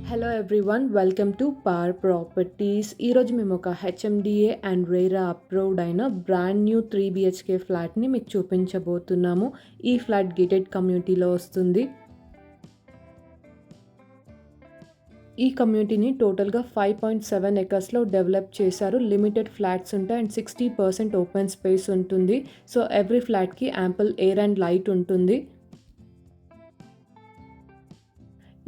Hello everyone, welcome to power properties. ఈరోజు మేము ఒక హెచ్ఎండిఏ అండ్ రేరా అప్రూవ్డ్ అయిన బ్రాండ్ న్యూ 3 BHK ఫ్లాట్ని మీకు చూపించబోతున్నాము. ఈ ఫ్లాట్ గేటెడ్ కమ్యూనిటీలో వస్తుంది. ఈ కమ్యూనిటీని టోటల్గా 5.7 ఎకర్స్లో డెవలప్ చేశారు. లిమిటెడ్ ఫ్లాట్స్ ఉంటాయి అండ్ 60% ఓపెన్ స్పేస్ ఉంటుంది. సో ఎవ్రీ ఫ్లాట్కి యాంపుల్ ఎయిర్ అండ్ లైట్ ఉంటుంది.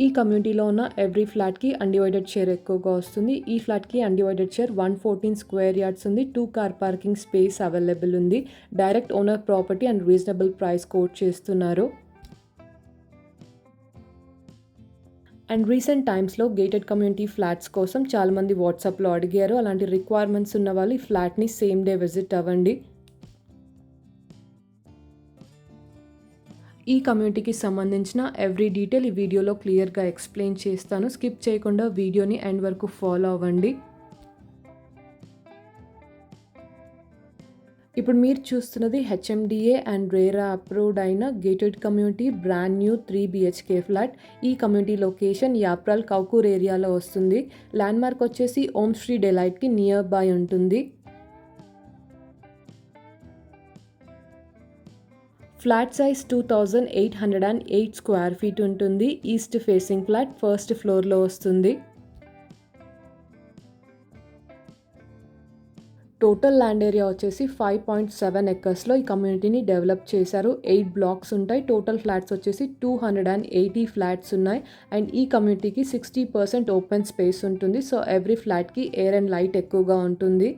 ఈ కమ్యూనిటీలో ఉన్న ఎవ్రీ ఫ్లాట్కి అన్డివైడెడ్ షేర్ ఎక్కువగా వస్తుంది. ఈ ఫ్లాట్కి అన్డివైడెడ్ షేర్ 114 స్క్వేర్ యార్డ్స్ ఉంది. 2 కార్ పార్కింగ్ స్పేస్ అవైలబుల్ ఉంది. Direct owner property and reasonable price quote చేస్తున్నారు. అండ్ రీసెంట్ టైమ్స్లో గేటెడ్ కమ్యూనిటీ ఫ్లాట్స్ కోసం చాలామంది వాట్సాప్లో అడిగారు. అలాంటి రిక్వైర్మెంట్స్ ఉన్న వాళ్ళు ఈ ఫ్లాట్ని సేమ్ డే విజిట్ అవ్వండి. ఈ కమ్యూనిటీకి సంబంధించిన ఎవ్రీ డీటెయిల్ ఈ వీడియోలో క్లియర్గా ఎక్స్ప్లెయిన్ చేస్తాను. స్కిప్ చేయకుండా వీడియోని ఎండ్ వరకు ఫాలో అవ్వండి. ఇప్పుడు మీరు చూస్తున్నది హెచ్ఎండిఏ అండ్ రేరా అప్రూవ్డ్ అయిన gated community brand new 3 BHK flat. ఈ కమ్యూనిటీ లొకేషన్ యాప్రాల్ కౌకూర్ ఏరియాలో వస్తుంది. ల్యాండ్మార్క్ వచ్చేసి ఓం శ్రీ డెలైట్కి నియర్ బై ఉంటుంది. ఫ్లాట్ సైజ్ 2808 స్క్వేర్ ఫీట్ ఉంటుంది. ఈస్ట్ ఫేసింగ్ ఫ్లాట్ ఫస్ట్ ఫ్లోర్లో వస్తుంది. టోటల్ ల్యాండ్ ఏరియా వచ్చేసి 5.7 ఎకర్స్లో ఈ కమ్యూనిటీని డెవలప్ చేశారు. 8 బ్లాక్స్ ఉంటాయి. టోటల్ ఫ్లాట్స్ వచ్చేసి 280 ఫ్లాట్స్ ఉన్నాయి. అండ్ ఈ కమ్యూనిటీకి 60% ఓపెన్ స్పేస్ ఉంటుంది. సో ఎవ్రీ ఫ్లాట్కి ఎయిర్ అండ్ లైట్ ఎక్కువగా ఉంటుంది.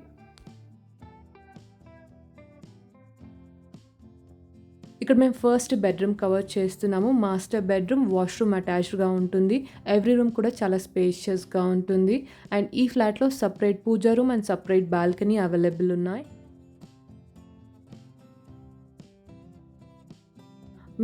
ఇక్కడ మేము ఫస్ట్ బెడ్రూమ్ కవర్ చేస్తున్నాము. మాస్టర్ బెడ్రూమ్, వాష్రూమ్ అటాచ్డ్గా ఉంటుంది. ఎవ్రీ రూమ్ కూడా చాలా స్పేషియస్గా ఉంటుంది. అండ్ ఈ ఫ్లాట్లో separate pooja room and separate balcony available ఉన్నాయి.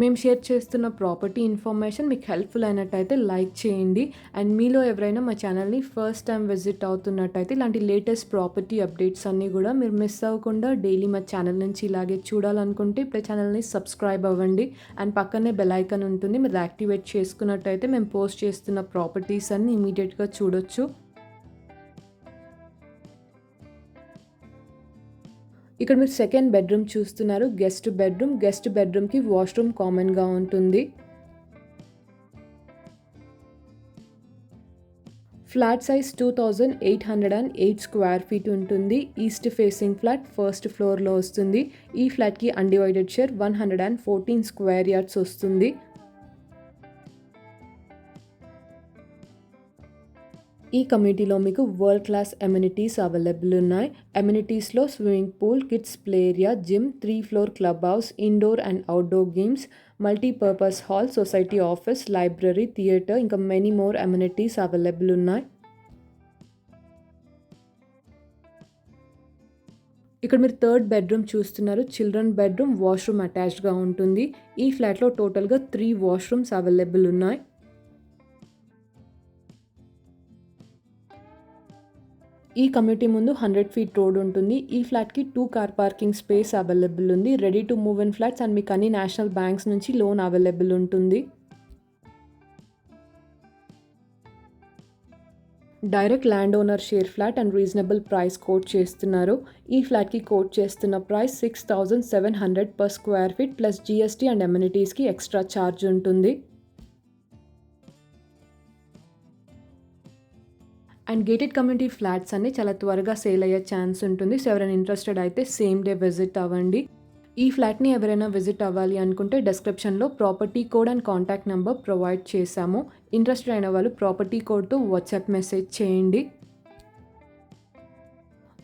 మేము షేర్ చేస్తున్న ప్రాపర్టీ ఇన్ఫర్మేషన్ మీకు హెల్ప్ఫుల్ అయినట్టయితే లైక్ చేయండి. అండ్ మీలో ఎవరైనా మా ఛానల్ని ఫస్ట్ టైం విజిట్ అవుతున్నట్టయితే ఇలాంటి లేటెస్ట్ ప్రాపర్టీ అప్డేట్స్ అన్నీ కూడా మీరు మిస్ అవ్వకుండా డైలీ మా ఛానల్ నుంచి ఇలాగే చూడాలనుకుంటే ఇప్పుడే ఛానల్ని సబ్స్క్రైబ్ అవ్వండి. అండ్ పక్కనే బెల్ ఐకాన్ ఉంటుంది. మీరు యాక్టివేట్ చేసుకున్నట్టయితే మేము పోస్ట్ చేస్తున్న ప్రాపర్టీస్ అన్నీ ఇమీడియట్గా చూడొచ్చు. ఇక్కడ మీరు సెకండ్ బెడ్రూమ్ చూస్తున్నారు. గెస్ట్ బెడ్రూమ్కి వాష్రూమ్ కామన్గా ఉంటుంది. ఫ్లాట్ సైజ్ 2808 స్క్వేర్ ఫీట్ ఉంటుంది. ఈస్ట్ ఫేసింగ్ ఫ్లాట్ ఫస్ట్ ఫ్లోర్లో వస్తుంది. ఈ ఫ్లాట్కి అన్డివైడెడ్ షేర్ 114 స్క్వేర్ యార్డ్స్ వస్తుంది. ఈ కమ్యూనిటీలో మీకు వరల్డ్ క్లాస్ ఎమ్యూనిటీస్ అవైలబుల్ ఉన్నాయి. ఎమ్యూనిటీస్లో swimming pool, kids play area, gym, 3 floor club house, indoor and outdoor games, multipurpose hall, society office, library, theatre, ఇంకా మెనీ మోర్ ఎమ్యూనిటీస్ అవైలబుల్ ఉన్నాయి. ఇక్కడ మీరు థర్డ్ బెడ్రూమ్ చూస్తున్నారు. చిల్డ్రన్ బెడ్రూమ్, వాష్రూమ్ అటాచ్డ్గా ఉంటుంది. ఈ ఫ్లాట్లో టోటల్గా 3 వాష్రూమ్స్ అవైలబుల్ ఉన్నాయి. ఈ కమ్యూనిటీ ముందు 100 ఫీట్ రోడ్ ఉంటుంది. ఈ ఫ్లాట్కి 2 కార్ పార్కింగ్ స్పేస్ అవైలబుల్ ఉంది. Ready to move in flats and మీకు అన్ని నేషనల్ బ్యాంక్స్ నుంచి లోన్ అవైలబుల్ ఉంటుంది. Direct land owner share flat and reasonable price quote చేస్తున్నారు. ఈ ఫ్లాట్కి కోట్ చేస్తున్న price 6700 per square feet plus GST and ఎమ్యూనిటీస్కి ఎక్స్ట్రా ఛార్జ్ ఉంటుంది. అండ్ గేటెడ్ కమ్యూనిటీ ఫ్లాట్స్ అన్ని చాలా త్వరగా సేల్ అయ్యే ఛాన్స్ ఉంటుంది. సో ఎవరైనా ఇంట్రెస్టెడ్ అయితే సేమ్ డే విజిట్ అవ్వండి. ఈ ఫ్లాట్ని ఎవరైనా విజిట్ అవ్వాలి అనుకుంటే డిస్క్రిప్షన్లో property code and contact number provide చేశాము. ఇంట్రెస్టెడ్ అయిన వాళ్ళు ప్రాపర్టీ కోడ్తో వాట్సాప్ మెసేజ్ చేయండి.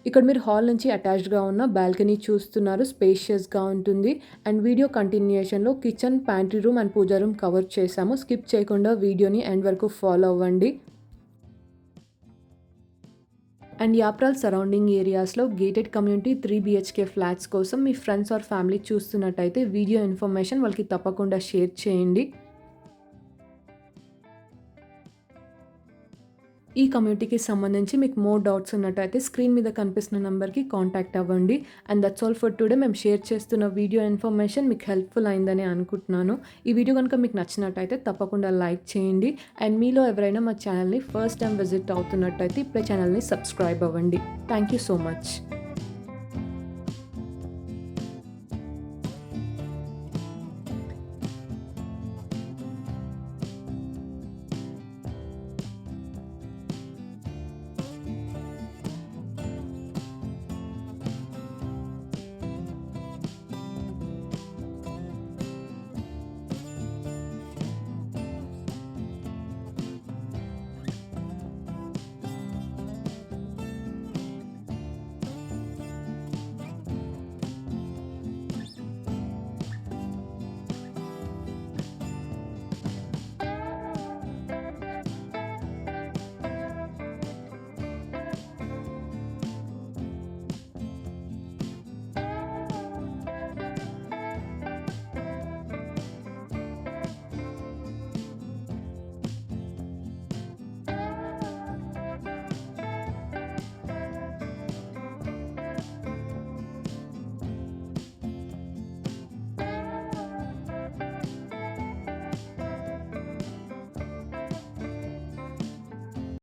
ఇక్కడ మీరు హాల్ నుంచి అటాచ్డ్గా ఉన్న బాల్కనీ చూస్తున్నారు. స్పేషియస్గా ఉంటుంది. అండ్ వీడియో కంటిన్యూషన్లో kitchen, pantry room and pooja room cover చేశాము. స్కిప్ చేయకుండా వీడియోని ఎండ్ వరకు ఫాలో అవ్వండి. అండ్ యాప్రాల్ సరౌండింగ్ ఏరియాస్లో గేటెడ్ కమ్యూనిటీ 3 BHK ఫ్లాట్స్ కోసం మీ ఫ్రెండ్స్ ఆర్ ఫ్యామిలీ చూస్తున్నట్టయితే వీడియో ఇన్ఫర్మేషన్ వాళ్ళకి తప్పకుండా షేర్ చేయండి. ఈ కమ్యూనిటీకి సంబంధించి మీకు మోర్ డౌట్స్ ఉన్నట్టయితే స్క్రీన్ మీద కనిపిస్తున్న నెంబర్కి కాంటాక్ట్ అవ్వండి. And that's all for today. మేము షేర్ చేస్తున్న వీడియో ఇన్ఫర్మేషన్ మీకు హెల్ప్ఫుల్ అయిందని అనుకుంటున్నాను. ఈ వీడియో కనుక మీకు నచ్చినట్టయితే తప్పకుండా లైక్ చేయండి. అండ్ మీలో ఎవరైనా మా ఛానల్ని ఫస్ట్ టైం విజిట్ అవుతున్నట్టయితే ఇప్పుడే ఛానల్ని సబ్స్క్రైబ్ అవ్వండి. Thank you so much.